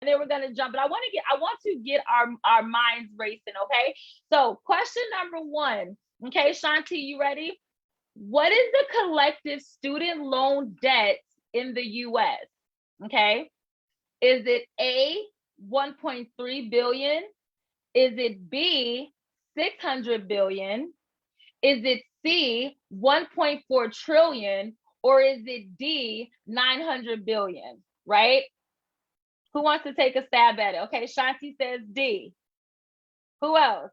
then we're gonna jump. But I want to get our minds racing, okay? So question number one, okay, Shanti, you ready? What is the collective student loan debt in the US? Okay. Is it A, 1.3 billion? Is it B, 600 billion? Is it C, 1.4 trillion? Or is it D, 900 billion? Right? Who wants to take a stab at it? Okay, Shanti says D. Who else?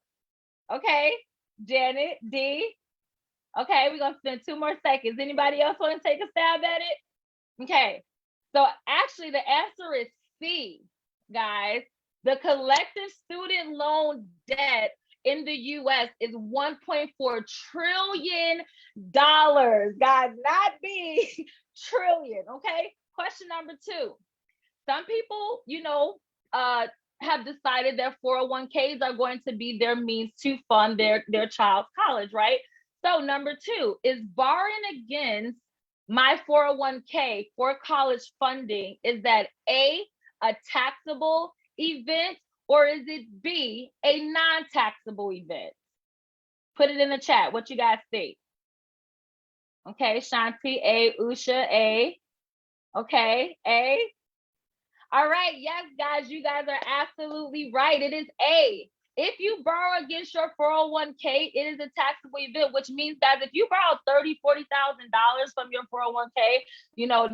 Okay, Janet, D. Okay, we're gonna spend 2 more seconds. Anybody else want to take a stab at it? Okay, so actually the answer is C, guys. The collective student loan debt in the US is $1.4 trillion, guys, not B, trillion, okay? Question number two. Some people, have decided their 401ks are going to be their means to fund their child's college, right? So number two, is borrowing against my 401k for college funding, is that A, a taxable event, or is it B, a non-taxable event? Put it in the chat. What you guys think? Okay, Shanti, A, Usha, A. Okay, A. All right, yes, guys, you guys are absolutely right. It is A. If you borrow against your 401k, it is a taxable event, which means, guys, if you borrow $30,000, $40,000 from your 401k,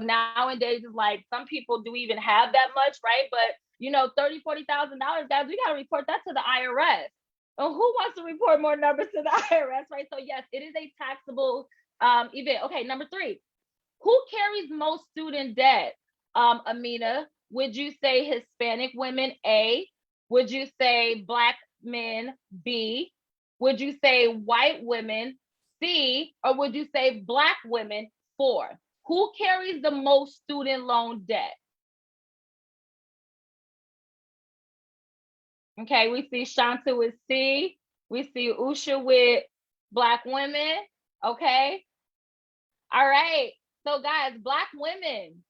nowadays it's like some people do even have that much, right? But $30,000, $40,000, guys, we got to report that to the IRS. And who wants to report more numbers to the IRS, right? So yes, it is a taxable event. Okay, number three, who carries most student debt? Amina, would you say Hispanic women, A? Would you say Black men, B? Would you say white women, C? Or would you say Black women, 4? Who carries the most student loan debt? Okay, we see Shanta with C. We see Usha with Black women. Okay. All right. So guys, Black women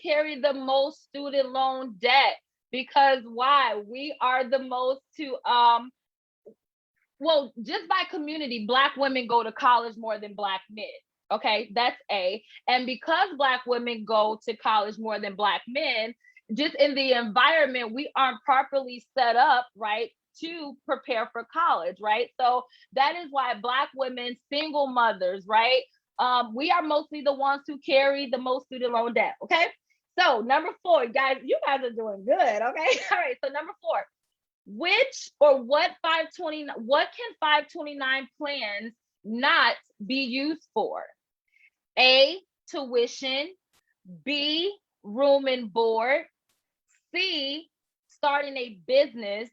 carry the most student loan debt, because why? We are the most just by community, Black women go to college more than Black men. Okay, that's A. And because Black women go to college more than Black men, just in the environment, we aren't properly set up, right, to prepare for college, right? So that is why Black women, single mothers, right? We are mostly the ones who carry the most student loan debt, okay? So number 4, guys, you guys are doing good, okay? All right, so number 4, what can 529 plans not be used for? A, tuition, B, room and board, C, starting a business,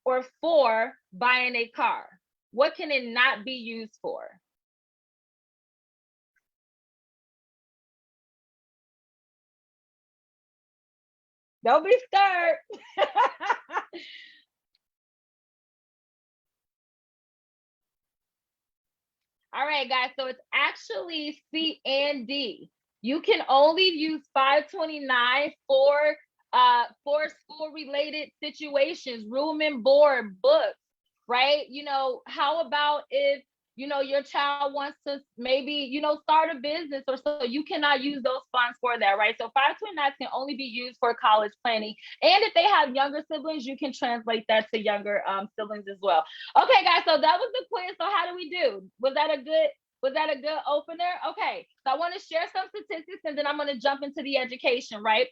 or 4, buying a car. What can it not be used for? Don't be scared. All right, guys, so it's actually C and D. You can only use 529 for school-related situations, room and board, books, right? How about if your child wants to maybe start a business or so, you cannot use those funds for that, right? So 529 can only be used for college planning, and if they have younger siblings, you can translate that to younger siblings as well. Okay, guys, so that was the quiz. So how do we do? Was that a good opener? Okay, so I want to share some statistics, and then I'm going to jump into the education, right?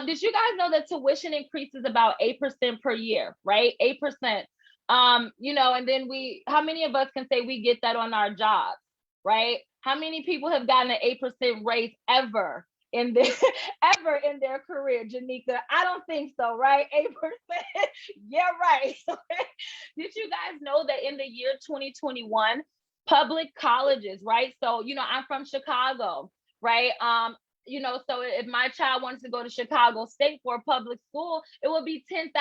Did you guys know that tuition increases about 8% per year, right? 8%. And then how many of us can say we get that on our jobs, right? How many people have gotten an 8% raise ever in their career, Janika? I don't think so, right? 8%. Yeah, right. Did you guys know that in the year 2021, public colleges, right? So, I'm from Chicago, right? So if my child wants to go to Chicago State for a public school, it would be $10,000.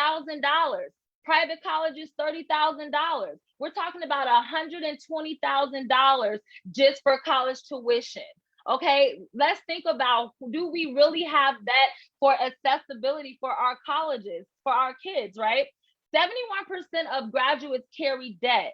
Private colleges, $30,000. We're talking about $120,000 just for college tuition. Okay, let's think about, do we really have that for accessibility for our colleges, for our kids, right? 71% of graduates carry debt.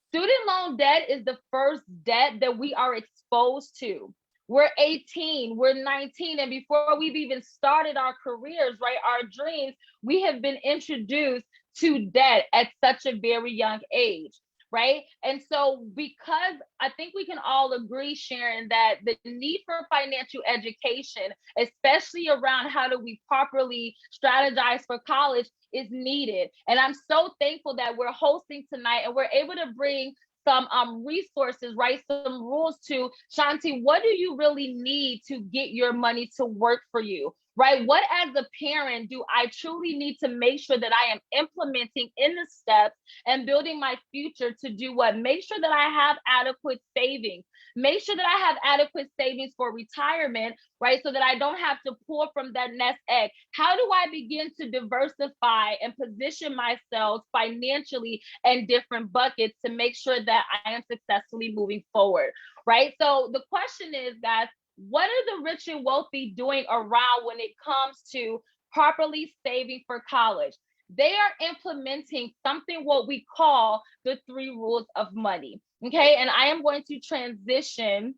Student loan debt is the first debt that we are exposed to. We're 18, we're 19, and before we've even started our careers, right, our dreams, we have been introduced to debt at such a very young age, right? And so, because I think we can all agree, Sharon, that the need for financial education, especially around how do we properly strategize for college, is needed. And I'm so thankful that we're hosting tonight and we're able to bring some resources, right? Some rules to Shanti. What do you really need to get your money to work for you? Right? What, as a parent, do I truly need to make sure that I am implementing in the steps and building my future to do what? Make sure that I have adequate savings. Make sure that I have adequate savings for retirement, right? So that I don't have to pull from that nest egg. How do I begin to diversify and position myself financially in different buckets to make sure that I am successfully moving forward, right? So the question is, guys, what are the rich and wealthy doing around when it comes to properly saving for college? They are implementing something what we call the 3 rules of money. Okay, and I am going to transition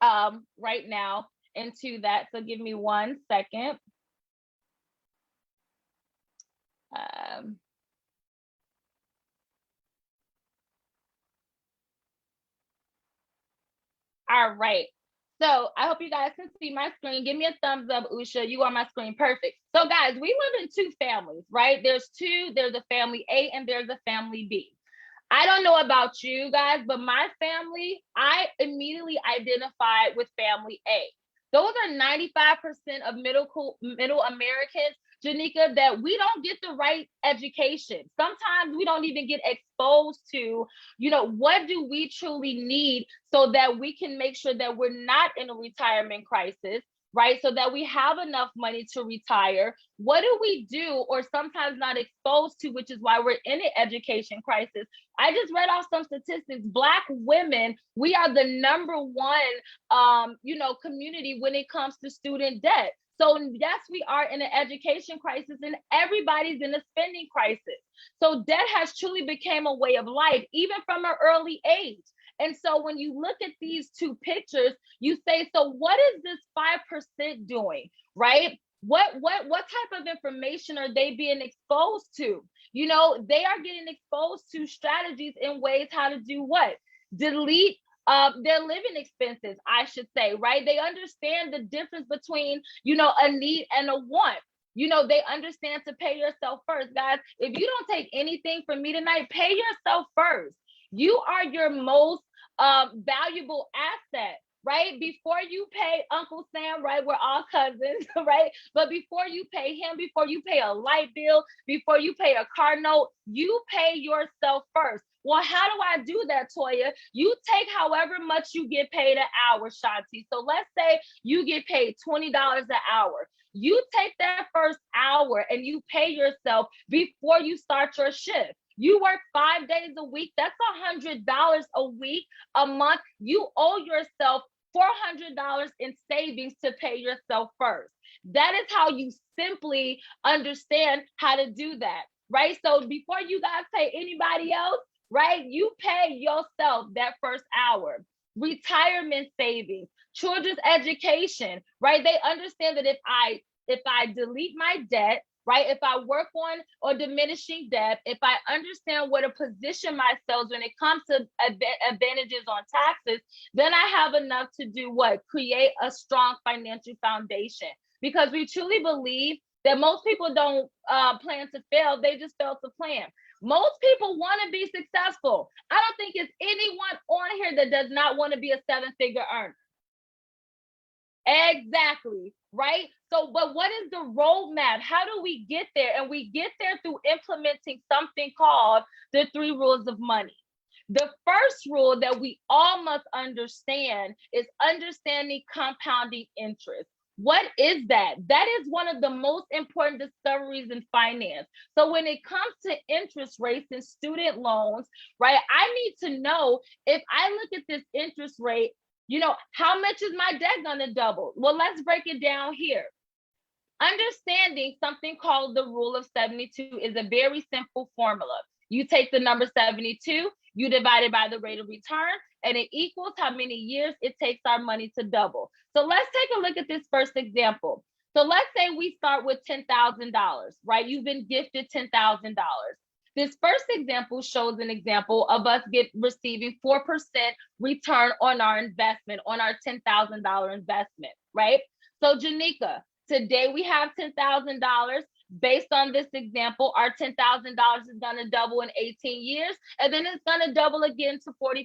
right now into that. So give me 1 second. All right. So I hope you guys can see my screen. Give me a thumbs up, Usha. You on my screen. Perfect. So guys, we live in 2 families, right? There's a family A and there's a family B. I don't know about you guys, but my family, I immediately identified with family A. Those are 95% of middle Americans, Janika, that we don't get the right education. Sometimes we don't even get exposed to, what do we truly need so that we can make sure that we're not in a retirement crisis, right? So that we have enough money to retire. What do we do, or sometimes not exposed to, which is why we're in an education crisis? I just read off some statistics. Black women, we are the number 1, community when it comes to student debt. So yes, we are in an education crisis and everybody's in a spending crisis. So debt has truly become a way of life, even from an early age. And so when you look at these 2 pictures, you say, so what is this 5% doing, right? What type of information are they being exposed to? They are getting exposed to strategies in ways how to do what? Delete their living expenses, I should say, right? They understand the difference between, a need and a want. They understand to pay yourself first. Guys, if you don't take anything from me tonight, pay yourself first. You are your most valuable asset, right? Before you pay Uncle Sam, right? We're all cousins, right? But before you pay him, before you pay a light bill, before you pay a car note, you pay yourself first. Well, how do I do that, Toya? You take however much you get paid an hour, Shanti. So let's say you get paid $20 an hour. You take that first hour and you pay yourself before you start your shift. You work 5 days a week. That's $100 a week, a month. You owe yourself $400 in savings to pay yourself first. That is how you simply understand how to do that, right? So before you guys pay anybody else, right, you pay yourself that first hour. Retirement savings, children's education, right? They understand that if I delete my debt, right? If I work on or diminishing debt, if I understand where to position myself when it comes to advantages on taxes, then I have enough to do what? Create a strong financial foundation. Because we truly believe that most people don't plan to fail, they just fail to plan. Most people want to be successful. I don't think it's anyone on here that does not want to be a 7-figure earner. Exactly, right? So, but what is the roadmap? How do we get there? And we get there through implementing something called the 3 rules of money. The first rule that we all must understand is understanding compounding interest. What is that? That is one of the most important discoveries in finance. So when it comes to interest rates and student loans, right, I need to know if I look at this interest rate, How much is my debt going to double? Well, let's break it down here. Understanding something called the rule of 72 is a very simple formula. You take the number 72, you divide it by the rate of return, and it equals how many years it takes our money to double. So let's take a look at this first example. So let's say we start with $10,000, right? You've been gifted $10,000. This first example shows an example of us receiving 4% return on our investment, on our $10,000 investment, right? So Janika, today we have $10,000. Based on this example, our $10,000 is going to double in 18 years, and then it's going to double again to $40,000.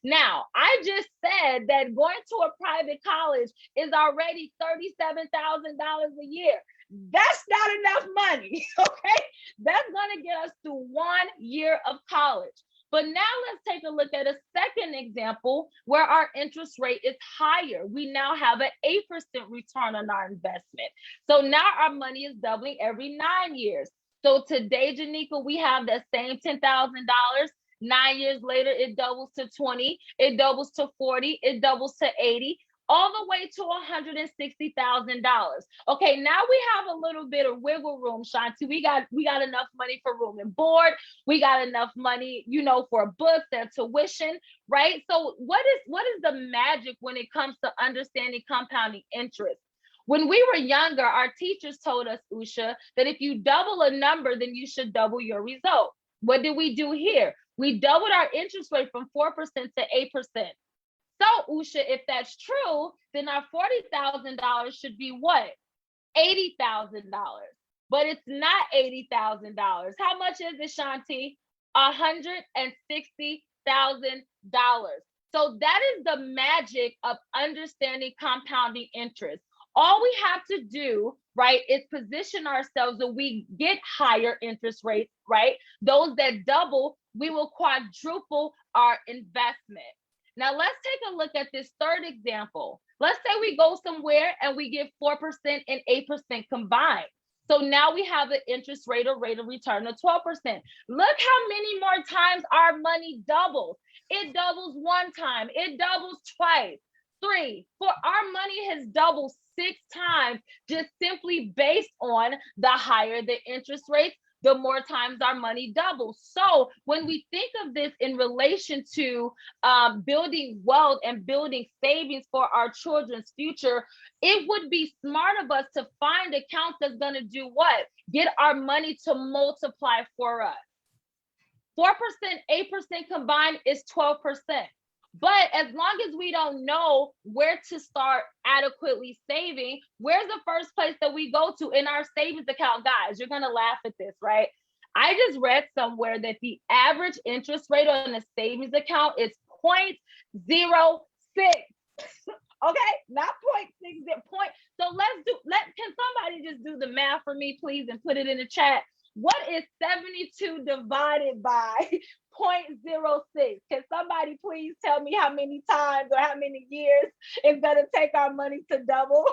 Now, I just said that going to a private college is already $37,000 a year. That's not enough money, okay? That's going to get us to 1 year of college. But now let's take a look at a second example where our interest rate is higher. We now have an 8% return on our investment. So now our money is doubling every 9 years. So today, Janika, we have that same $10,000. 9 years later, it doubles to 20, it doubles to 40, it doubles to 80, all the way to $160,000. Okay, now we have a little bit of wiggle room, Shanti. We got enough money for room and board. We got enough money, for books and tuition, right? So what is the magic when it comes to understanding compounding interest? When we were younger, our teachers told us, Usha, that if you double a number, then you should double your result. What did we do here? We doubled our interest rate from 4% to 8%. So, Usha, if that's true, then our $40,000 should be what? $80,000. But it's not $80,000. How much is it, Shanti? $160,000. So that is the magic of understanding compounding interest. All we have to do, right, is position ourselves so we get higher interest rates, right? Those that double, we will quadruple our investment. Now, let's take a look at this third example. Let's say we go somewhere and we get 4% and 8% combined. So now we have an interest rate or rate of return of 12%. Look how many more times our money doubles. It doubles 1 time. It doubles twice, 3, 4. Our money has doubled 6 times just simply based on the higher the interest rates, the more times our money doubles. So when we think of this in relation to building wealth and building savings for our children's future, it would be smart of us to find accounts that's going to do what? Get our money to multiply for us. 4%, 8% combined is 12%. But as long as we don't know where to start adequately saving, where's the first place that we go to? In our savings account? Guys, you're going to laugh at this, right? I just read somewhere that the average interest rate on a savings account is 0.06. Okay, not 0.6. So can somebody just do the math for me, please, and put it in the chat? What is 72 divided by 0.06? Can somebody please tell me how many times or how many years it's going to take our money to double,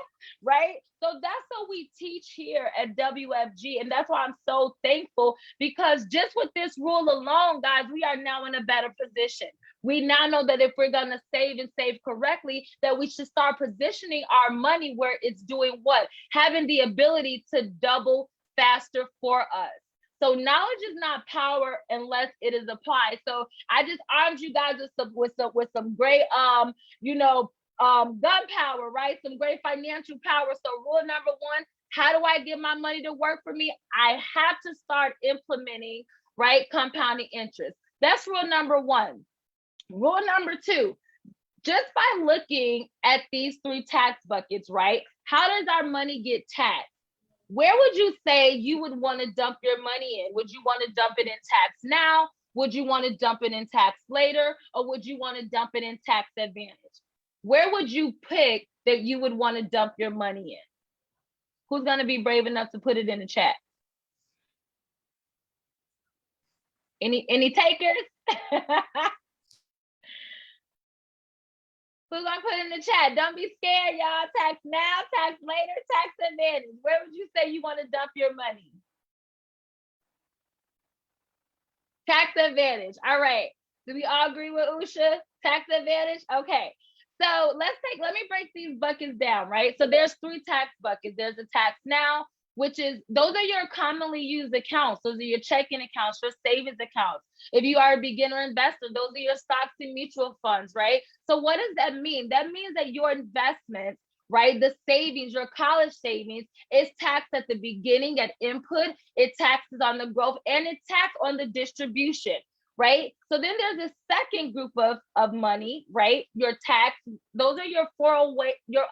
right? So that's what we teach here at WFG. And that's why I'm so thankful, because just with this rule alone, guys, we are now in a better position. We now know that if we're going to save and save correctly, that we should start positioning our money where it's doing what? Having the ability to double faster for us. So knowledge is not power unless it is applied. So I just armed you guys with some great gunpowder, right? Some great financial power. So rule number 1, how do I get my money to work for me? I have to start implementing, right, compounding interest. That's rule number 1. Rule number 2, just by looking at these 3 tax buckets, right? How does our money get taxed? Where would you say you would want to dump your money in? Would you want to dump it in tax now? Would you want to dump it in tax later? Or would you want to dump it in tax advantage? Where would you pick that you would want to dump your money in? Who's going to be brave enough to put it in the chat? Any takers? Who's gonna put in the chat? Don't be scared, y'all. Tax now, tax later, tax advantage. Where would you say you want to dump your money? Tax advantage. All right. Do we all agree with Usha? Tax advantage? Okay. So let me break these buckets down, right? So there's three tax buckets. There's a tax now, which is, those are your commonly used accounts. Those are your checking accounts, your savings accounts. If you are a beginner investor, those are your stocks and mutual funds, right? So what does that mean? That means that your investments, right, the savings, your college savings, is taxed at the beginning at input, it taxes on the growth, and it's taxed on the distribution, right? So then there's a second group of money, right? Your tax, those are your 401, your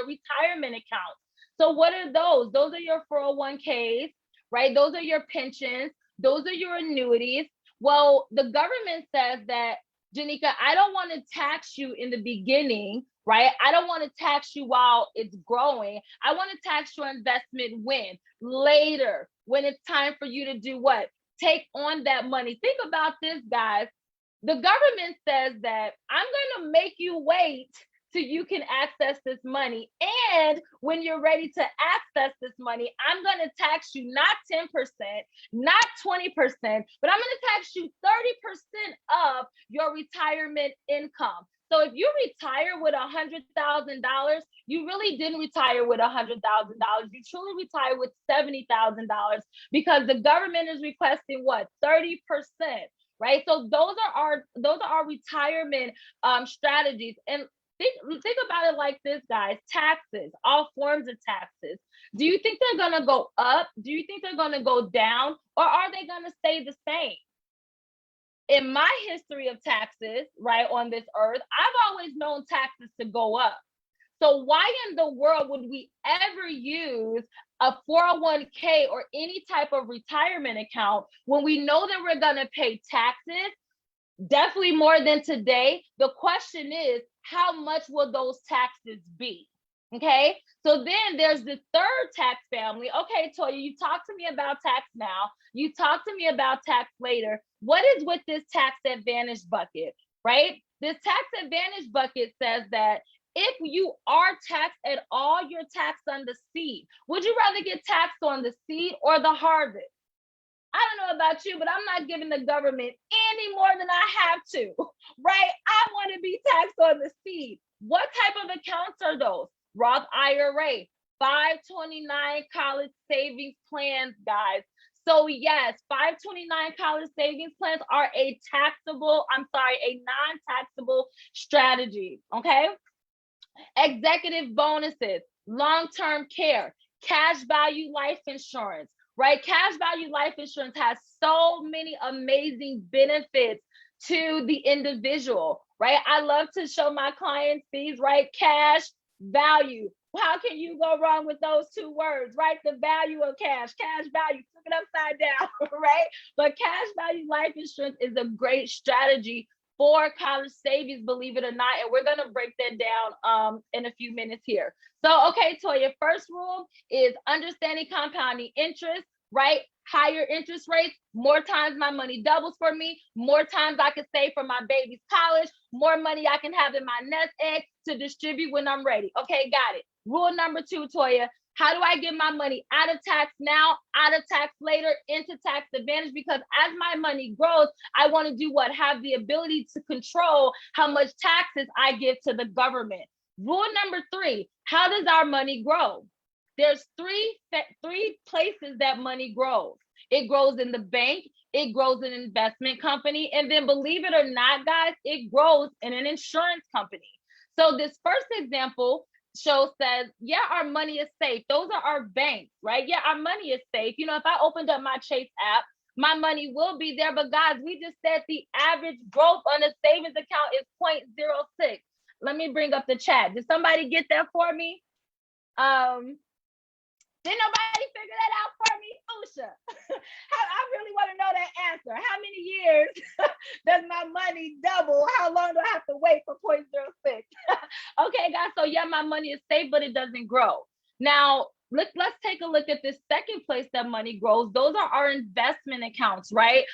retirement accounts. So what are those? Those are your 401ks, right? Those are your pensions, those are your annuities. Well, the government says that, Janika, I don't want to tax you in the beginning, right? I don't want to tax you while it's growing. I want to tax your investment when? Later, when it's time for you to do what? Take on that money. Think about this, guys. The government says that I'm going to make you wait till you can access this money. And when you're ready to access this money, I'm going to tax you not 10%, not 20%, but I'm going to tax you 30% of your retirement income. So if you retire with $100,000, you really didn't retire with $100,000. You truly retire with $70,000 because the government is requesting what? 30%. Right. So those are our retirement strategies. And think about it like this, guys. Taxes, all forms of taxes. Do you think they're going to go up? Do you think they're going to go down? Or are they going to stay the same? In my history of taxes, right, on this earth, I've always known taxes to go up. So why in the world would we ever use a 401k or any type of retirement account when we know that we're going to pay taxes, definitely more than today? The question is, how much will those taxes be? Okay, so then there's the third tax family. Okay, Toya, you talked to me about tax now. You talked to me about tax later. What is with this tax advantage bucket, right? This tax advantage bucket says that if you are taxed at all, you're taxed on the seed. Would you rather get taxed on the seed or the harvest? I don't know about you, but I'm not giving the government any more than I have to, right? I want to be taxed on the seed. What type of accounts are those? Roth IRA, 529 college savings plans, guys. So yes, 529 college savings plans are a non-taxable strategy, okay? Executive bonuses, long-term care, cash value life insurance, right? Cash value life insurance has so many amazing benefits to the individual, right? I love to show my clients these, right? Cash value. How can you go wrong with those two words, right? The value of cash value, flip it upside down, right? But cash value life insurance is a great strategy for college savings, believe it or not. And we're going to break that down in a few minutes here. So, okay, Toya, first rule is understanding compounding interest, right? Higher interest rates, more times my money doubles for me, more times I can save for my baby's college, more money I can have in my nest egg to distribute when I'm ready. Okay, got it. Rule number 2, Toya, how do I get my money out of tax now, out of tax later, into tax advantage? Because as my money grows, I want to do what? Have the ability to control how much taxes I give to the government. Rule number 3, how does our money grow? There's three places that money grows. It grows in the bank, it grows in an investment company, and then believe it or not, guys, it grows in an insurance company. So this first example says, yeah, our money is safe. Those are our banks, right? Yeah, our money is safe. You know, if I opened up my Chase app, my money will be there. But guys, we just said the average growth on a savings account is 0.06. Let me bring up the chat. Did somebody get that for me? Did nobody figure that out for me? Usha, I really want to know that answer. How many years does my money double? How long do I have to wait for 0.06? Okay, guys, so yeah, my money is safe, but it doesn't grow. Now, let's take a look at this second place that money grows. Those are our investment accounts, right?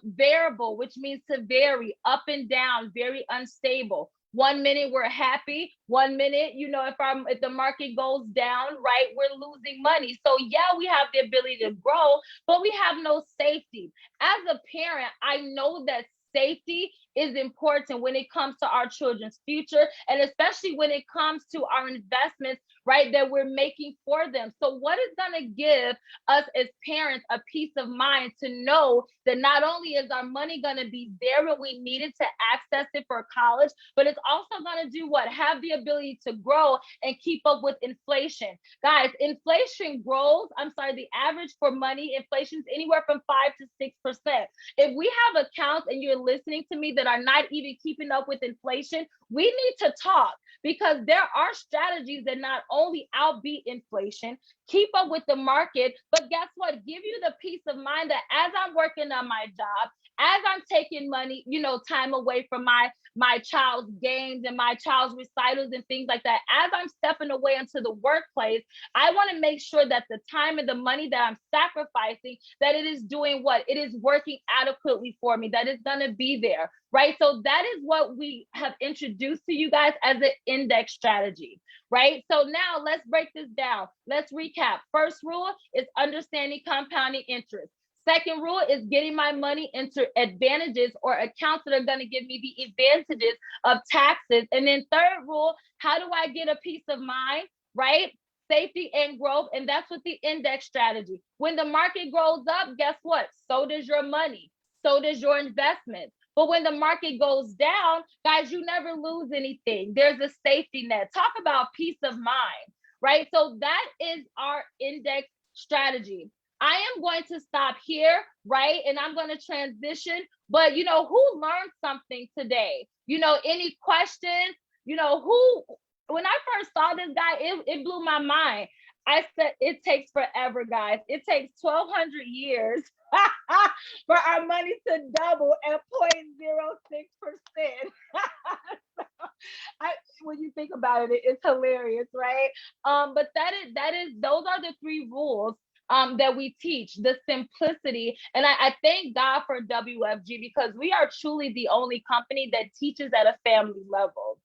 Variable, which means to vary, up and down, very unstable. 1 minute we're happy, 1 minute, you know, if the market goes down, right, we're losing money. So yeah, we have the ability to grow, but we have no safety. As a parent, I know that safety is important when it comes to our children's future, and especially when it comes to our investments, right, that we're making for them. So what is going to give us as parents a peace of mind to know that not only is our money going to be there when we need it to access it for college, but it's also going to do what? Have the ability to grow and keep up with inflation. Guys, inflation grows. The average for money, inflation is anywhere from 5 to 6%. If we have accounts and you're listening to me that are not even keeping up with inflation, we need to talk, because there are strategies that not only outbeat inflation, keep up with the market, but guess what? Give you the peace of mind that as I'm working on my job, as I'm taking money, time away from my child's games and my child's recitals and things like that, as I'm stepping away into the workplace, I want to make sure that the time and the money that I'm sacrificing, that it is doing what? It is working adequately for me, that it's going to be there, right? So that is what we have introduced to you guys as an index strategy, right? So now let's break this down. Let's recap. First rule is understanding compounding interest. Second rule is getting my money into advantages or accounts that are going to give me the advantages of taxes. And then third rule, how do I get a peace of mind, right? Safety and growth. And that's with the index strategy. When the market goes up, guess what? So does your money. So does your investment. But when the market goes down, guys, you never lose anything. There's a safety net. Talk about peace of mind, right? So that is our index strategy. I am going to stop here, right? And I'm going to transition. But, who learned something today? Any questions? When I first saw this guy, it blew my mind. I said, it takes forever, guys. It takes 1,200 years for our money to double at 0.06%. When you think about it, it's hilarious, right? But those are the 3 rules that we teach, the simplicity. And I thank God for WFG, because we are truly the only company that teaches at a family level.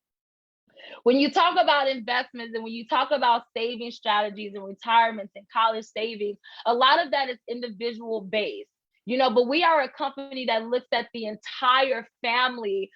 When you talk about investments and when you talk about saving strategies and retirements and college savings, a lot of that is individual based. But we are a company that looks at the entire family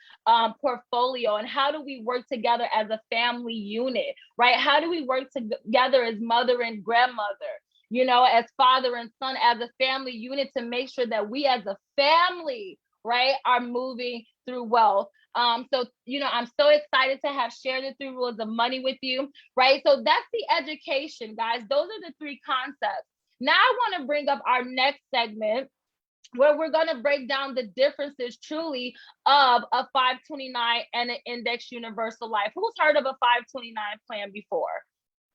portfolio, and how do we work together as a family unit, right? How do we work together as mother and grandmother, as father and son, as a family unit, to make sure that we as a family, right, are moving through wealth. So, I'm so excited to have shared the 3 rules of money with you, right? So that's the education, guys. Those are the 3 concepts. Now I want to bring up our next segment, where we're going to break down the differences truly of a 529 and an index universal life. Who's heard of a 529 plan before?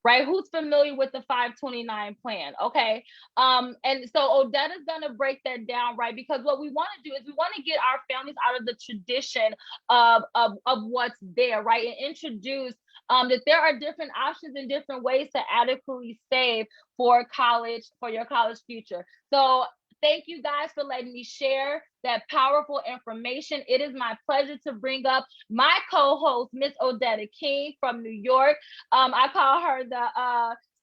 Right? Who's familiar with the 529 plan? Okay. And so Odette is going to break that down, right? Because what we want to do is we want to get our families out of the tradition of what's there, right? And introduce that there are different options and different ways to adequately save for college, for your college future. So thank you guys for letting me share that powerful information. It is my pleasure to bring up my co-host, Miss Odetta King from New York. I call her the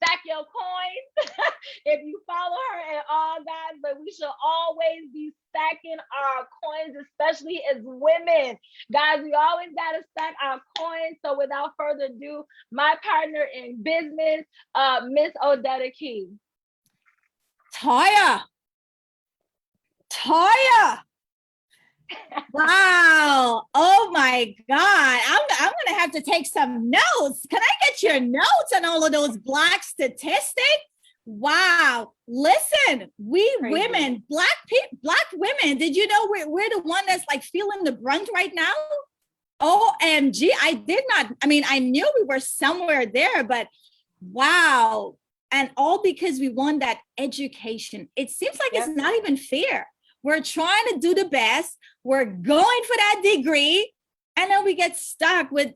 Stack Your Coins if you follow her at all, guys. But we should always be stacking our coins, especially as women. Guys, we always got to stack our coins. So without further ado, my partner in business, Miss Odetta King. Toya. Wow. Oh my God. I'm going to have to take some notes. Can I get your notes on all of those Black statistics? Wow. Listen, we Crazy. Women, Black women, did you know we're the one that's like feeling the brunt right now? OMG. I knew we were somewhere there, but wow. And all because we want that education. It seems like It's not even fair. We're trying to do the best. We're going for that degree. And then we get stuck with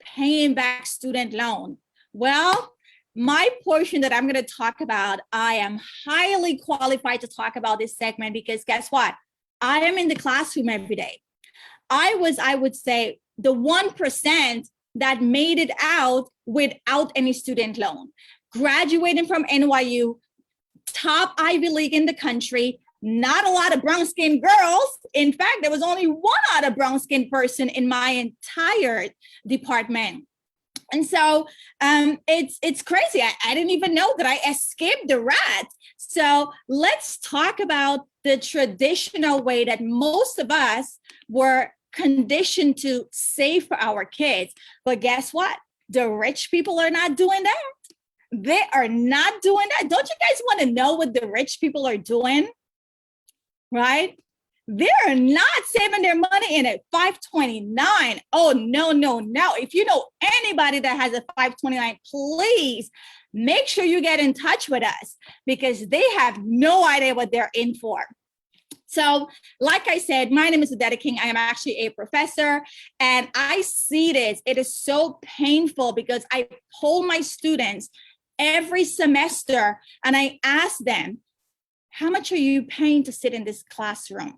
paying back student loan. Well, my portion that I'm going to talk about, I am highly qualified to talk about this segment because guess what? I am in the classroom every day. I would say, the 1% that made it out without any student loan. Graduating from NYU, top Ivy League in the country, not a lot of brown-skinned girls. In fact, there was only one other brown-skinned person in my entire department. And so it's crazy. I didn't even know that I escaped the rat. So let's talk about the traditional way that most of us were conditioned to save for our kids. But guess what? The rich people are not doing that. They are not doing that. Don't you guys want to know what the rich people are doing? Right? They're not saving their money in a 529. Oh, no, no, no. If you know anybody that has a 529, please make sure you get in touch with us because they have no idea what they're in for. So, like I said, my name is Odetta King. I am actually a professor, and I see this. It is so painful because I poll my students every semester, and I ask them, how much are you paying to sit in this classroom?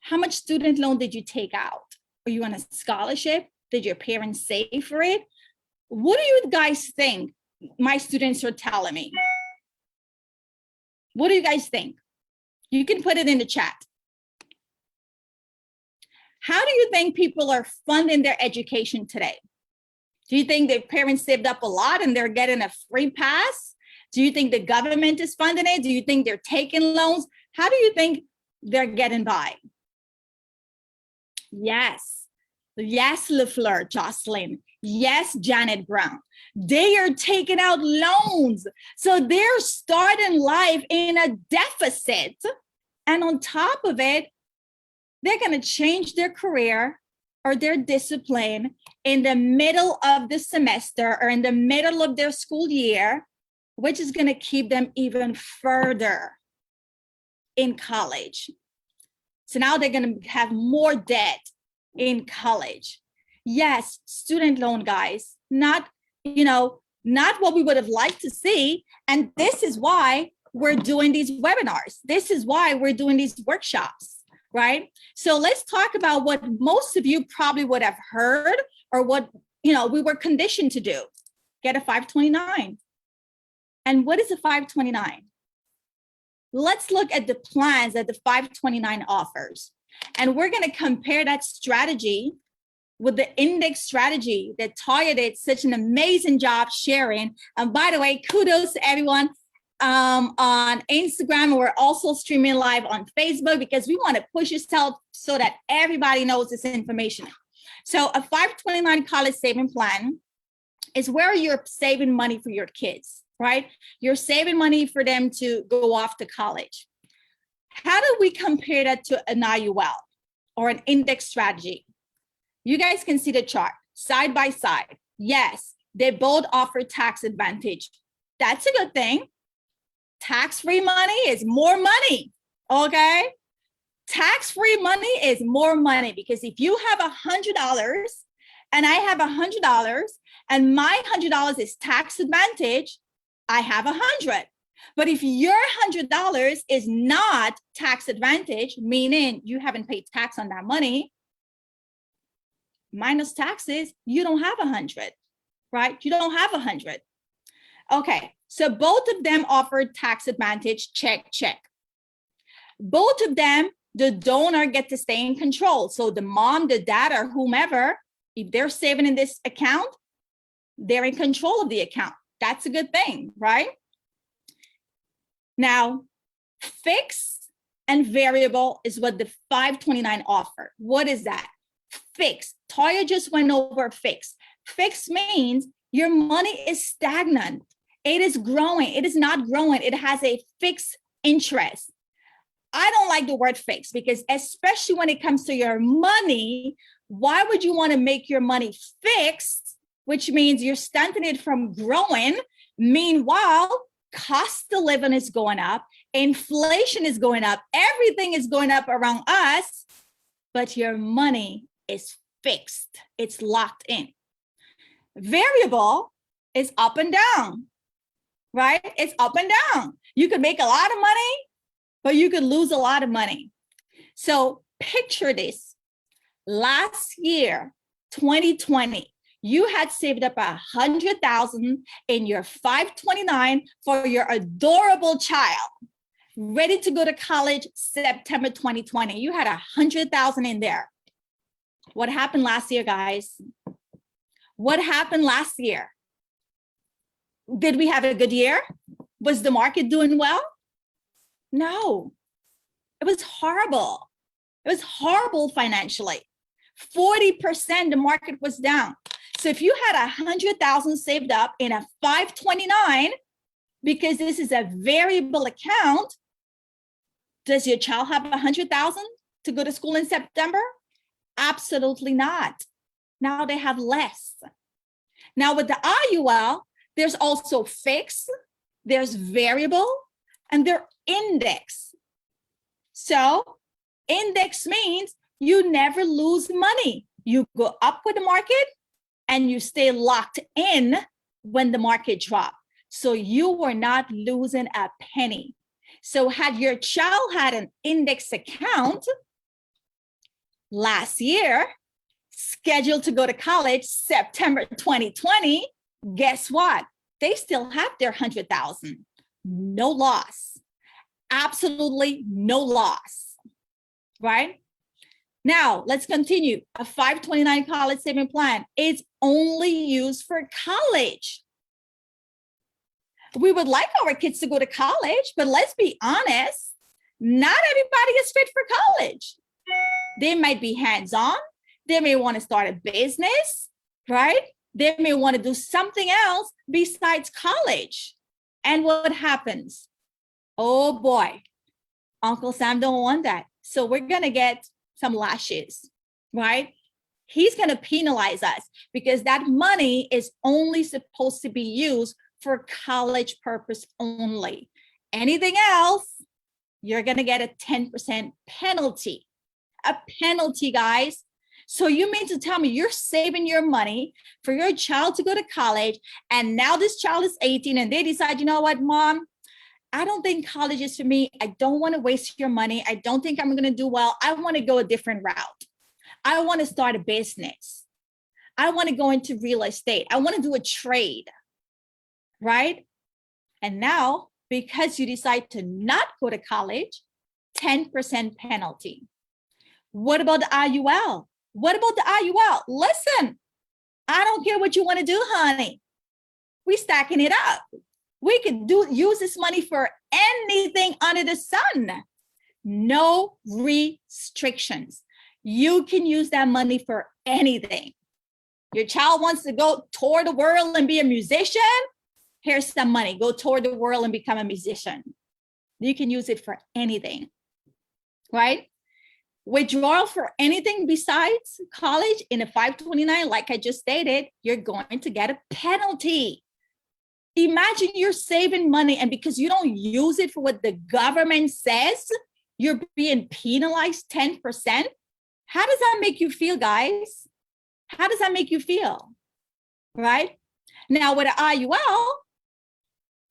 How much student loan did you take out? Are you on a scholarship? Did your parents save for it? What do you guys think my students are telling me? What do you guys think? You can put it in the chat. How do you think people are funding their education today? Do you think their parents saved up a lot and they're getting a free pass? Do you think the government is funding it? Do you think they're taking loans? How do you think they're getting by? Yes. Yes, LaFleur, Jocelyn. Yes, Janet Brown. They are taking out loans. So they're starting life in a deficit. And on top of it, they're going to change their career or their discipline in the middle of the semester or in the middle of their school year, which is going to keep them even further in college. So now they're going to have more debt in college. Yes, student loan, guys, not what we would have liked to see. And this is why we're doing these webinars. This is why we're doing these workshops, right? So let's talk about what most of you probably would have heard or what, we were conditioned to do. Get a 529. And what is a 529? Let's look at the plans that the 529 offers. And we're going to compare that strategy with the index strategy that Toya did such an amazing job sharing. And by the way, kudos to everyone on Instagram. We're also streaming live on Facebook because we want to push yourself so that everybody knows this information. So a 529 college saving plan is where you're saving money for your kids, right? You're saving money for them to go off to college. How do we compare that to an IUL or an index strategy? You guys can see the chart side by side. Yes, they both offer tax advantage. That's a good thing. Tax-free money is more money, okay? Tax-free money is more money because if you have $100 and I have $100 and my $100 is tax advantage, I have 100. But if your $100 is not tax advantage, meaning you haven't paid tax on that money, minus taxes, you don't have 100, right? You don't have 100. Okay, so both of them offer tax advantage, check, check. Both of them, the donor get to stay in control. So the mom, the dad, or whomever, if they're saving in this account, they're in control of the account. That's a good thing, right? Now, fixed and variable is what the 529 offer. What is that? Fixed. Toya just went over fixed. Fixed means your money is stagnant. It is growing. It is not growing. It has a fixed interest. I don't like the word fixed because especially when it comes to your money, why would you want to make your money fixed, which means you're stunting it from growing? Meanwhile, cost of living is going up, inflation is going up, everything is going up around us, but your money is fixed. It's locked in. Variable is up and down, right? It's up and down. You could make a lot of money, but you could lose a lot of money. So picture this. Last year, 2020, you had saved up $100,000 in your 529 for your adorable child. ready to go to college September 2020. You had 100,000 in there. What happened last year, guys? What happened last year? Did we have a good year? Was the market doing well? No, it was horrible. It was horrible financially. 40% the market was down. So if you had 100,000 saved up in a 529, because this is a variable account, does your child have 100,000 to go to school in September? Absolutely not. Now they have less. Now with the IUL, there's also fixed, there's variable, and there's index. So index means you never lose money. You go up with the market and you stay locked in when the market drops. So you were not losing a penny. So had your child had an index account last year, scheduled to go to college September 2020, guess what? They still have their 100,000. No loss. Absolutely no loss, right? Now, let's continue. A 529 college saving plan is only used for college. We would like our kids to go to college, but let's be honest, not everybody is fit for college. They might be hands-on. They may want to start a business, right? They may want to do something else besides college. And what happens? Oh boy, Uncle Sam don't want that. So we're going to get some lashes, right? He's going to penalize us because that money is only supposed to be used for college purpose only. Anything else, you're going to get a 10% penalty. A penalty, guys. So you mean to tell me you're saving your money for your child to go to college, and now this child is 18 and they decide, you know what, Mom, I don't think college is for me. I don't want to waste your money. I don't think I'm going to do well. I want to go a different route. I want to start a business. I want to go into real estate. I want to do a trade, right? And now, because you decide to not go to college, 10% penalty. What about the IUL? What about the IUL? Listen, I don't care what you want to do, honey. We stacking it up. We can use this money for anything under the sun. No restrictions. You can use that money for anything. Your child wants to go tour the world and be a musician. Here's some money. Go tour the world and become a musician. You can use it for anything, right? Withdrawal for anything besides college in a 529, like I just stated, you're going to get a penalty. Imagine you're saving money, and because you don't use it for what the government says, you're being penalized 10%. How does that make you feel, guys? How does that make you feel? Right? Now, with an IUL,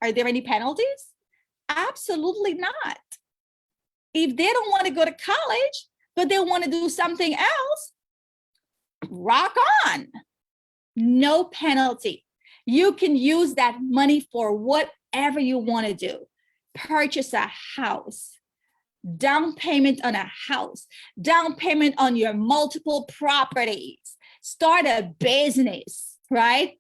are there any penalties? Absolutely not. If they don't want to go to college, but they want to do something else, rock on. No penalty. You can use that money for whatever you want to do. Purchase a house, down payment on a house, down payment on your multiple properties, start a business, right?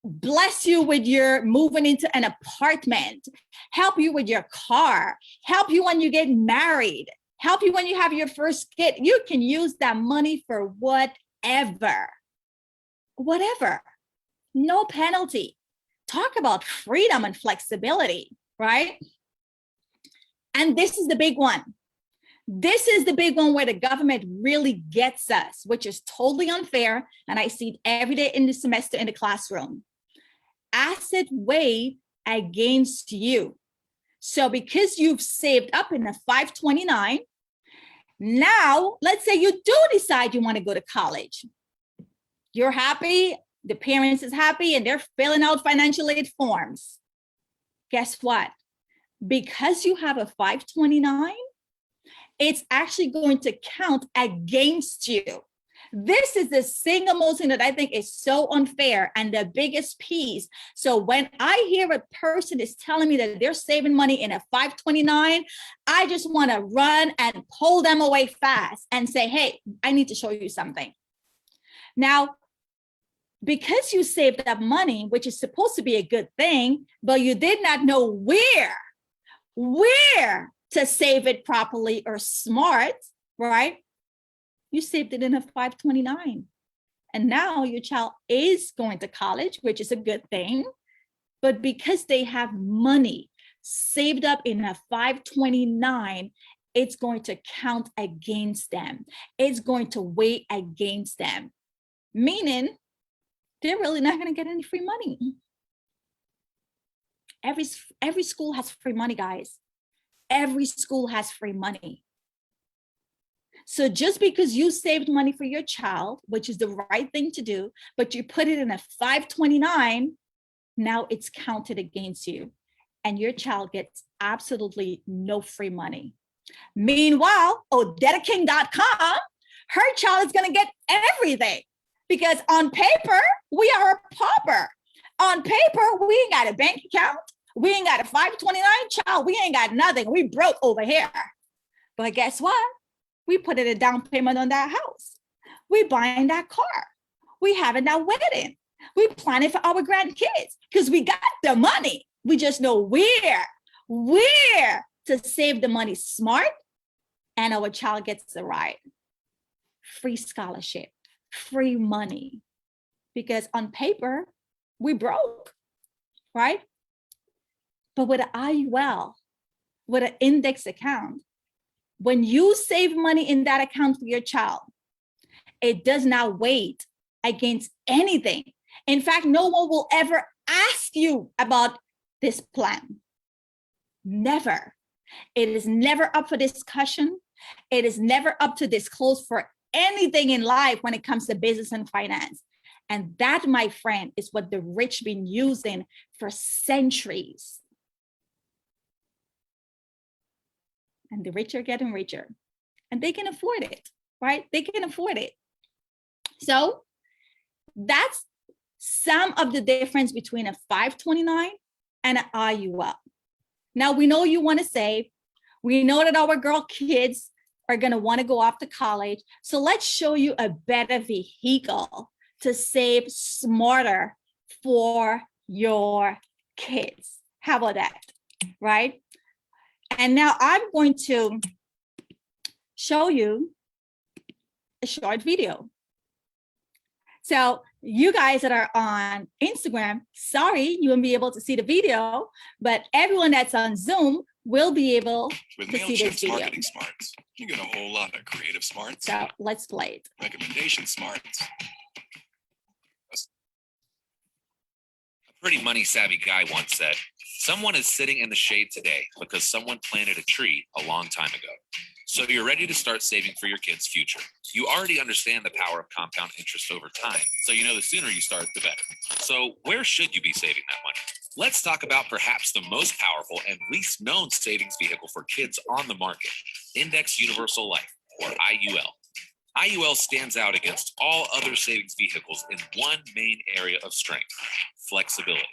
Bless you with your moving into an apartment, help you with your car, help you when you get married, help you when you have your first kid. You can use that money for whatever. No penalty. Talk about freedom and flexibility, right? And this is the big one. This is the big one where the government really gets us, which is totally unfair. And I see it every day in the semester in the classroom. Asset weighed against you. So because you've saved up in a 529, now let's say you do decide you want to go to college. You're happy, the parents is happy, and they're filling out financial aid forms. Guess what? Because you have a 529, it's actually going to count against you. This is the single most thing that I think is so unfair and the biggest piece. So when I hear a person is telling me that they're saving money in a 529, I just want to run and pull them away fast and say, hey, I need to show you something. Now, because you saved up money, which is supposed to be a good thing, but you did not know where to save it properly or smart, right? You saved it in a 529. And now your child is going to college, which is a good thing. But because they have money saved up in a 529, it's going to count against them. It's going to weigh against them, meaning they're really not going to get any free money. Every school has free money, guys. Every school has free money. So just because you saved money for your child, which is the right thing to do, but you put it in a 529, now it's counted against you and your child gets absolutely no free money. Meanwhile, OdetaKing.com, her child is going to get everything because on paper, we are a pauper. On paper, we ain't got a bank account. We ain't got a 529 child. We ain't got nothing. We broke over here. But guess what? We put in a down payment on that house. We buying that car. We having that wedding. We planning for our grandkids because we got the money. We just know where to save the money smart, and our child gets the ride. Free scholarship, free money. Because on paper, we broke, right? But with an IUL, with an index account, when you save money in that account for your child, it does not weigh against anything. In fact, no one will ever ask you about this plan. Never. It is never up for discussion. It is never up to disclose for anything in life when it comes to business and finance. And that, my friend, is what the rich been using for centuries. And the rich are getting richer. And they can afford it, right? They can afford it. So that's some of the difference between a 529 and an IUL. Now, we know you want to save. We know that our girl kids are going to want to go off to college. So let's show you a better vehicle to save smarter for your kids. How about that, right? And now I'm going to show you a short video. So you guys that are on Instagram, sorry, you won't be able to see the video, but everyone that's on Zoom will be able to see this video. Marketing smarts, you get a whole lot of creative smarts. So let's play it. Recommendation smarts. A pretty money savvy guy once said, someone is sitting in the shade today because someone planted a tree a long time ago. So you're ready to start saving for your kids' future. You already understand the power of compound interest over time, so you know the sooner you start, the better. So where should you be saving that money? Let's talk about perhaps the most powerful and least known savings vehicle for kids on the market, Index Universal Life, or IUL. IUL stands out against all other savings vehicles in one main area of strength, flexibility.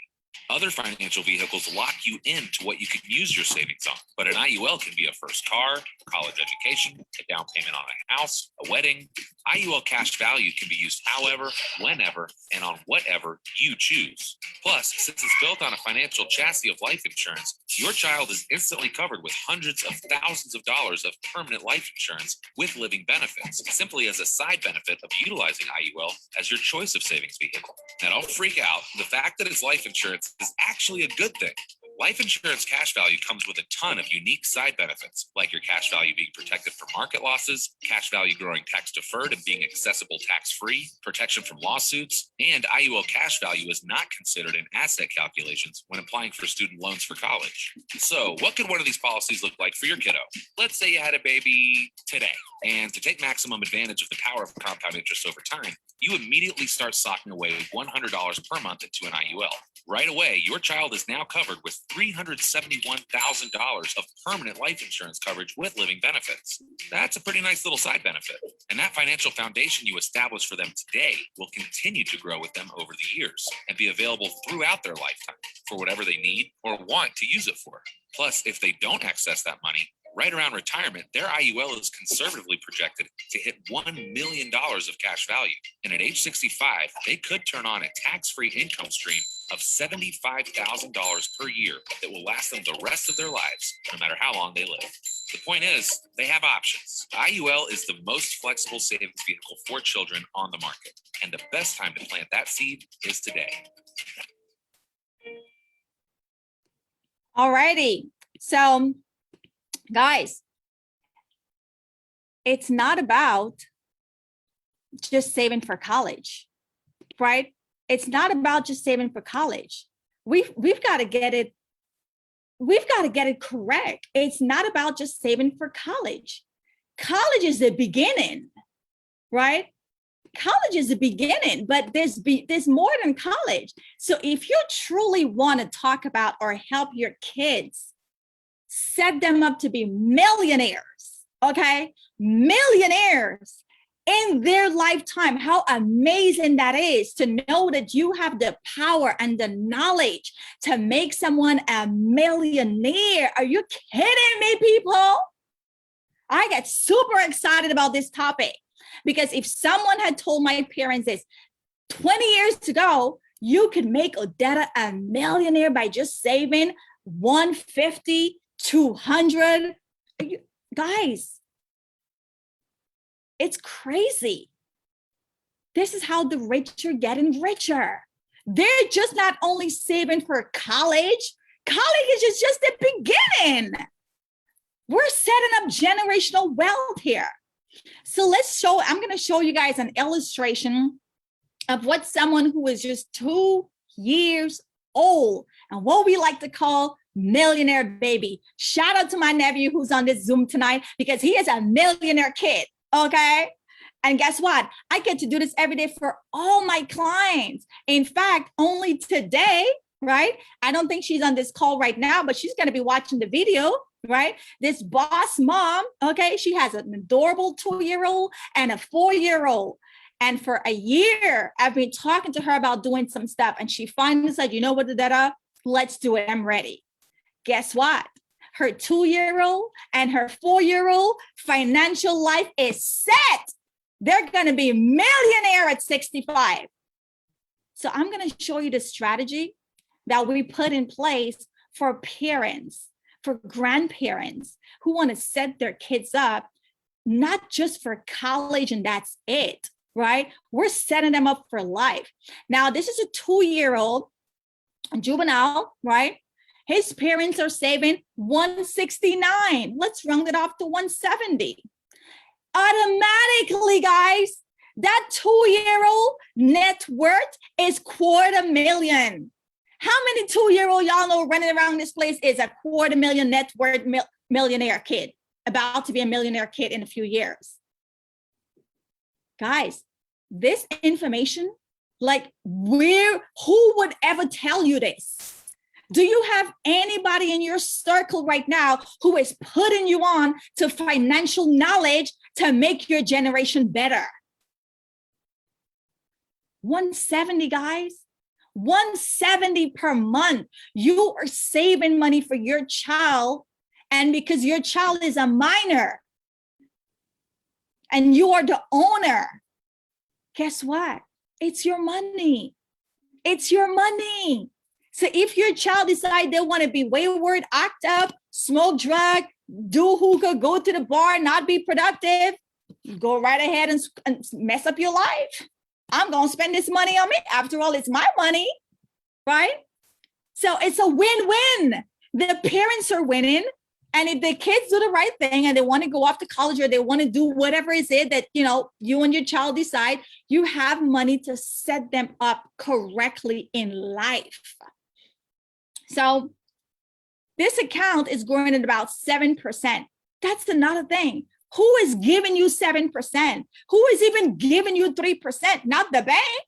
Other financial vehicles lock you into what you can use your savings on, but an IUL can be a first car, college education, a down payment on a house, a wedding. IUL cash value can be used however, whenever, and on whatever you choose. Plus, since it's built on a financial chassis of life insurance, your child is instantly covered with hundreds of thousands of dollars of permanent life insurance with living benefits, simply as a side benefit of utilizing IUL as your choice of savings vehicle. Now, don't freak out. The fact that it's life insurance is actually a good thing. Life insurance cash value comes with a ton of unique side benefits, like your cash value being protected from market losses, cash value growing tax deferred and being accessible tax-free, protection from lawsuits, and IUL cash value is not considered in asset calculations when applying for student loans for college. So what could one of these policies look like for your kiddo? Let's say you had a baby today, and to take maximum advantage of the power of compound interest over time, you immediately start socking away $100 per month into an IUL. Right away, your child is now covered with $371,000 of permanent life insurance coverage with living benefits. That's a pretty nice little side benefit. And that financial foundation you establish for them today will continue to grow with them over the years and be available throughout their lifetime for whatever they need or want to use it for. Plus, if they don't access that money, right around retirement, their IUL is conservatively projected to hit $1 million of cash value. And at age 65, they could turn on a tax-free income stream of $75,000 per year that will last them the rest of their lives, no matter how long they live. The point is, they have options. IUL is the most flexible savings vehicle for children on the market. And the best time to plant that seed is today. All righty. So, guys, it's not about just saving for college, right? It's not about just saving for college. We've got to get it. We've got to get it correct. It's not about just saving for college. College is the beginning, right? College is the beginning, but there's more than college. So if you truly want to talk about or help your kids, set them up to be millionaires, okay? Millionaires in their lifetime. How amazing that is to know that you have the power and the knowledge to make someone a millionaire. Are you kidding me, people? I get super excited about this topic because if someone had told my parents this 20 years ago, you could make Odetta a millionaire by just saving 150, 200. Guys, it's crazy. This is how the rich are getting richer. They're just not only saving for college. College is just the beginning. We're setting up generational wealth here. So I'm going to show you guys an illustration of what someone who is just 2 years old and what we like to call millionaire baby. Shout out to my nephew who's on this Zoom tonight because he is a millionaire kid. Okay. And guess what? I get to do this every day for all my clients. In fact, only today, right? I don't think she's on this call right now, but she's going to be watching the video, right? This boss mom, okay? She has an adorable 2-year-old and a 4-year-old. And for a year, I've been talking to her about doing some stuff. And she finally said, you know what, Odetta? Let's do it. I'm ready. Guess what? Her 2-year-old and her 4-year-old financial life is set. They're going to be millionaire at 65. So I'm going to show you the strategy that we put in place for parents, for grandparents who want to set their kids up, not just for college and that's it, right? We're setting them up for life. Now, this is a 2-year-old juvenile, right? His parents are saving $169. Let's round it off to $170. Automatically, guys, that 2-year-old net worth is $250,000. How many 2-year-old y'all know running around this place is a $250,000 net worth millionaire kid, about to be a millionaire kid in a few years? Guys, this information, like who would ever tell you this? Do you have anybody in your circle right now who is putting you on to financial knowledge to make your generation better? 170, guys. 170 per month. You are saving money for your child, and because your child is a minor and you are the owner, guess what? It's your money. It's your money. So if your child decides they want to be wayward, act up, smoke drug, do hookah, go to the bar, not be productive, go right ahead and mess up your life. I'm going to spend this money on me. After all, it's my money, right? So it's a win-win. The parents are winning. And if the kids do the right thing and they want to go off to college or they want to do whatever it is that, you and your child decide, you have money to set them up correctly in life. So this account is growing at about 7%. That's another thing. Who is giving you 7%? Who is even giving you 3%? Not the bank.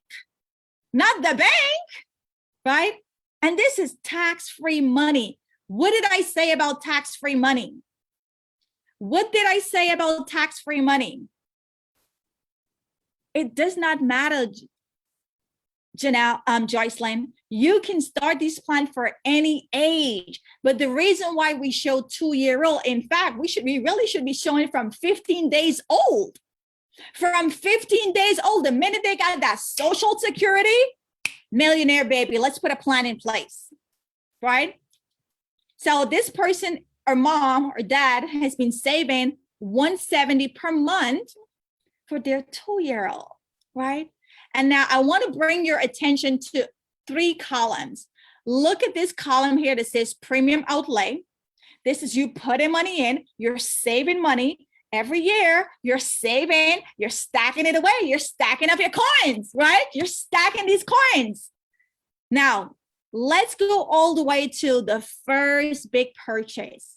Not the bank, right? And this is tax-free money. What did I say about tax-free money? What did I say about tax-free money? It does not matter, Janelle, Joycelyn. You can start this plan for any age. But the reason why we show 2-year-old, in fact, we really should be showing from 15 days old. From 15 days old, the minute they got that Social Security, millionaire baby, let's put a plan in place, right? So this person or mom or dad has been saving $170 per month for their 2-year-old, right? And now I want to bring your attention to 3 columns. Look at this column here that says premium outlay. This is you putting money in, you're saving money. Every year, you're saving, you're stacking it away, you're stacking up your coins, right? You're stacking these coins. Now, let's go all the way to the first big purchase.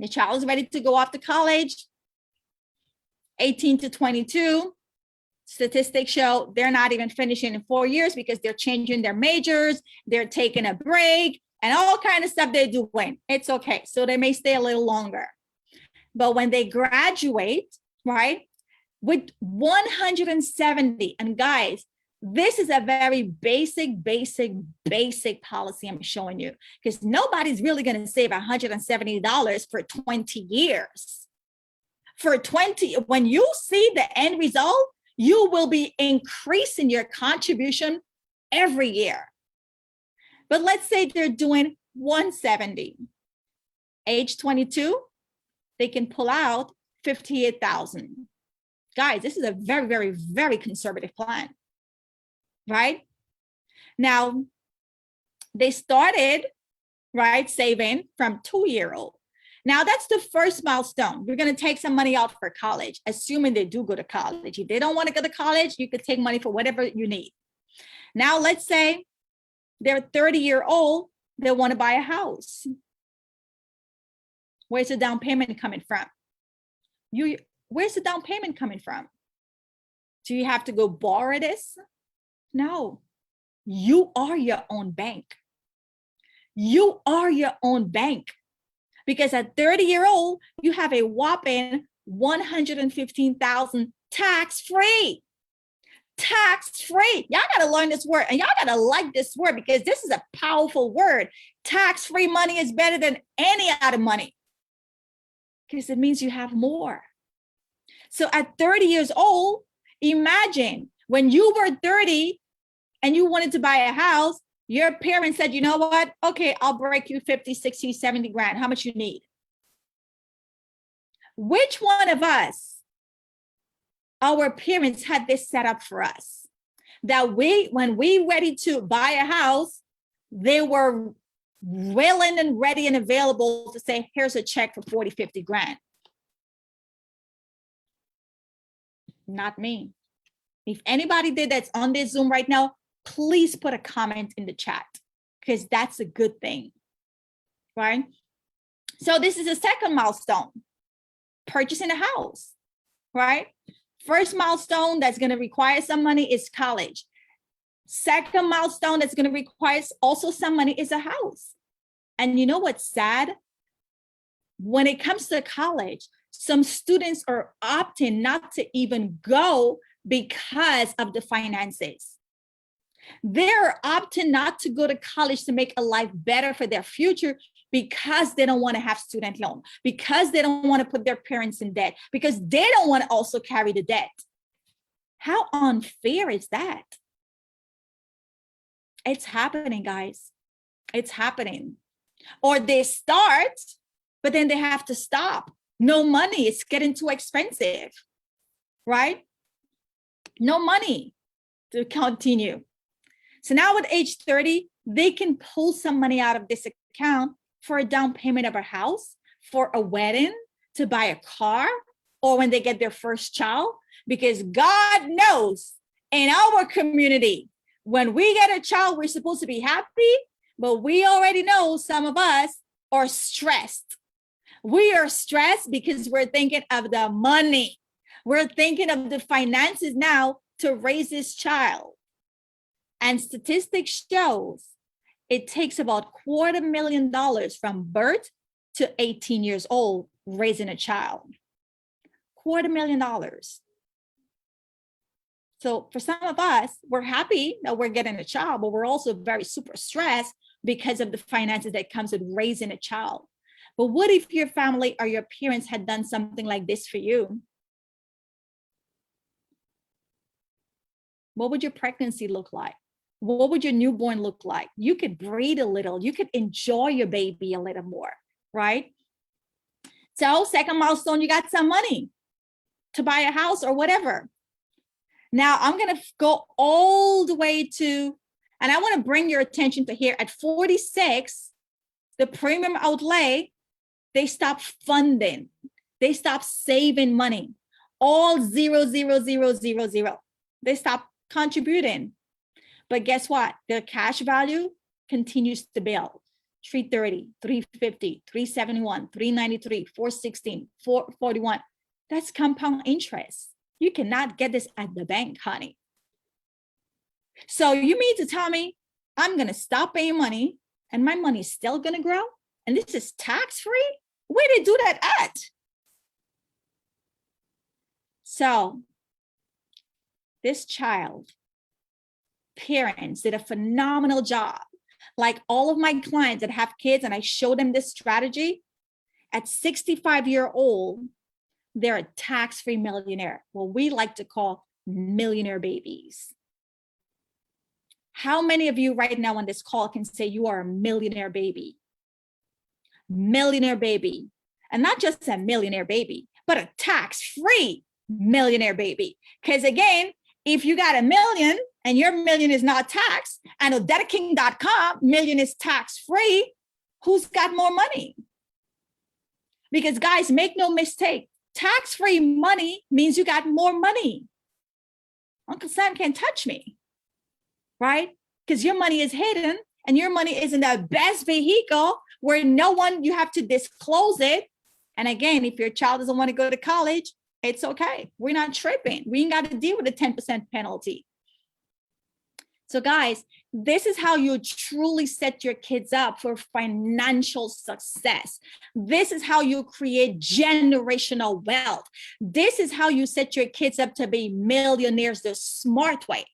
The child is ready to go off to college, 18 to 22. Statistics show they're not even finishing in 4 years because they're changing their majors, they're taking a break, and all kind of stuff they're doing. It's okay. So they may stay a little longer. But when they graduate, right, with 170, and guys, this is a very basic policy I'm showing you, because nobody's really going to save $170 for 20 years. For 20, when you see the end result, you will be increasing your contribution every year. But let's say they're doing 170, age 22, they can pull out 58,000. Guys, this is a very conservative plan, right? Now, they started, right, saving from 2-year-old. Now, that's the first milestone. We're going to take some money out for college, assuming they do go to college. If they don't want to go to college, you could take money for whatever you need. Now, let's say they're 30-year-old, they want to buy a house. Where's the down payment coming from? Where's the down payment coming from? Do you have to go borrow this? No. You are your own bank. You are your own bank. Because at 30-year-old, you have a whopping $115,000 tax-free. Tax-free. Y'all got to learn this word, and y'all got to like this word, because this is a powerful word. Tax-free money is better than any other money, because it means you have more. So at 30 years old, imagine when you were 30 and you wanted to buy a house, your parents said, you know what? Okay, I'll break you 50, 60, 70 grand. How much you need? Which one of us, our parents had this set up for us? That when we ready to buy a house, they were willing and ready and available to say, here's a check for 40, 50 grand. Not me. If anybody did that's on this Zoom right now, please put a comment in the chat, because that's a good thing, right? So this is a second milestone, purchasing a house, right? First milestone that's going to require some money is college. Second milestone that's going to require also some money is a house. And you know what's sad? When it comes to college, some students are opting not to even go because of the finances. They're opting not to go to college to make a life better for their future because they don't want to have student loan, because they don't want to put their parents in debt, because they don't want to also carry the debt. How unfair is that? It's happening, guys. It's happening. Or they start, but then they have to stop. No money. It's getting too expensive, right? No money to continue. So now at age 30, they can pull some money out of this account for a down payment of a house, for a wedding, to buy a car, or when they get their first child. Because God knows in our community, when we get a child, we're supposed to be happy, but we already know some of us are stressed. We are stressed because we're thinking of the money. We're thinking of the finances now to raise this child. And statistics shows it takes about $250,000 from birth to 18 years old raising a child. $250,000. So for some of us, we're happy that we're getting a child, but we're also very super stressed because of the finances that comes with raising a child. But what if your family or your parents had done something like this for you? What would your pregnancy look like? What would your newborn look like? You could breathe a little. You could enjoy your baby a little more, right? So second milestone, you got some money to buy a house or whatever. Now I'm going to go all the way to, and I want to bring your attention to here at 46, the premium outlay, they stop funding. They stop saving money. All 0, 0, 0, 0, 0. They stop contributing. But guess what? Their cash value continues to build. 330, 350, 371, 393, 416, 441. That's compound interest. You cannot get this at the bank, honey. So you mean to tell me I'm going to stop paying money and my money is still going to grow? And this is tax-free? Where they do that at? So this child, parents did a phenomenal job. Like all of my clients that have kids and I show them this strategy, at 65-year-old, they're a tax-free millionaire, what we like to call millionaire babies. How many of you right now on this call can say you are a millionaire baby? Millionaire baby. And not just a millionaire baby, but a tax-free millionaire baby. Because again, if you got $1 million and your million is not taxed, and OdetaKing.com, million is tax-free, who's got more money? Because guys, make no mistake, tax-free money means you got more money. Uncle Sam can't touch me, right? Because your money is hidden and your money is in the best vehicle where no one, you have to disclose it. And again, if your child doesn't want to go to college, it's okay. We're not tripping. We ain't got to deal with a 10% penalty. So guys, this is how you truly set your kids up for financial success. This is how you create generational wealth. This is how you set your kids up to be millionaires the smart way.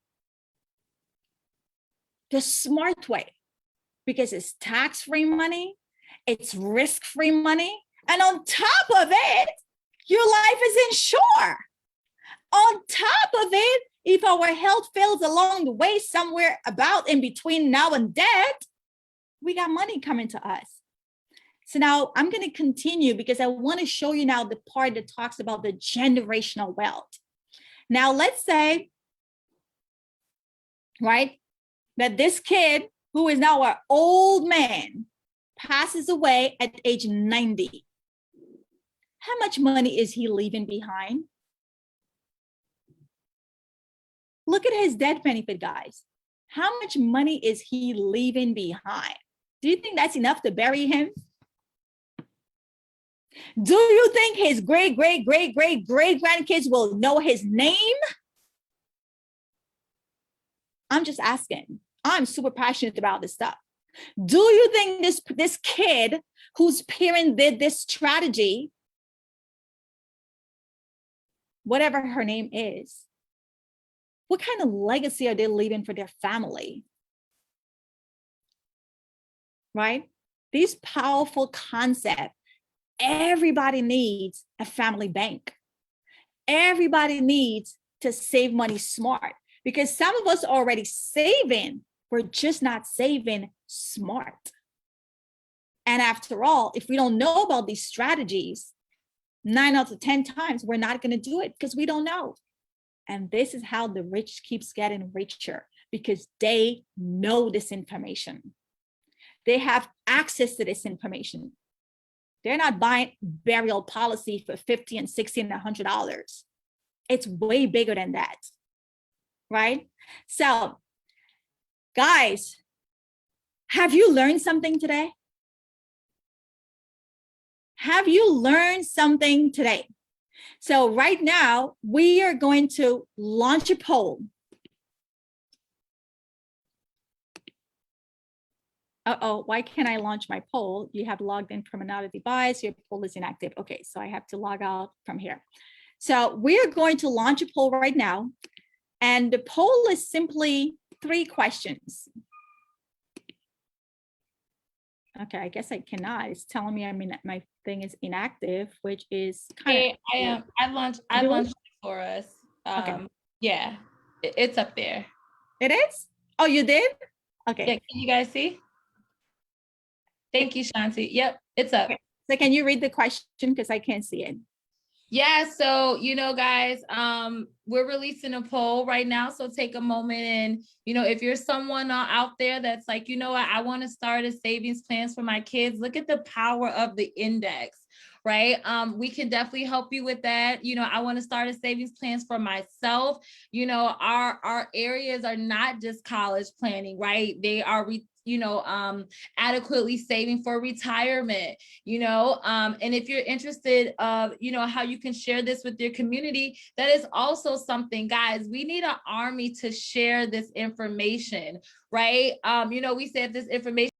The smart way. Because it's tax-free money, it's risk-free money, and on top of it, your life is insured. On top of it, if our health fails along the way, somewhere about in between now and death, we got money coming to us. So now I'm going to continue because I want to show you now the part that talks about the generational wealth. Now, let's say, right, that this kid who is now an old man passes away at age 90. How much money is he leaving behind? Look at his death benefit, guys. How much money is he leaving behind? Do you think that's enough to bury him? Do you think his great grandkids will know his name? I'm just asking. I'm super passionate about this stuff. Do you think this kid whose parent did this strategy, whatever her name is, what kind of legacy are they leaving for their family? Right? These powerful concepts. Everybody needs a family bank. Everybody needs to save money smart because some of us are already saving. We're just not saving smart. And after all, if we don't know about these strategies, 9 out of 10 times, we're not going to do it because we don't know. And this is how the rich keeps getting richer because they know this information. They have access to this information. They're not buying burial policy for $50 and $60 and $100. It's way bigger than that, right? So, guys, have you learned something today? Have you learned something today? So right now, we are going to launch a poll. Uh-oh, why can't I launch my poll? You have logged in from another device. Your poll is inactive. Okay, so I have to log out from here. So we are going to launch a poll right now. And the poll is simply 3 questions. Okay, I guess I cannot. It's telling me my thing is inactive, which is kind of. I launched it for us. Okay. Yeah, it's up there. It is? Oh, you did? Okay. Yeah, can you guys see? Thank you, Shanti. Yep, it's up. Okay. So can you read the question because I can't see it? Yeah, so guys, we're releasing a poll right now. So take a moment and if you're someone out there that's like, what, I want to start a savings plans for my kids, look at the power of the index, right? We can definitely help you with that. I want to start a savings plans for myself. Our areas are not just college planning, right? They are adequately saving for retirement, and if you're interested of, how you can share this with your community, that is also something, guys. We need an army to share this information, right? We say if this information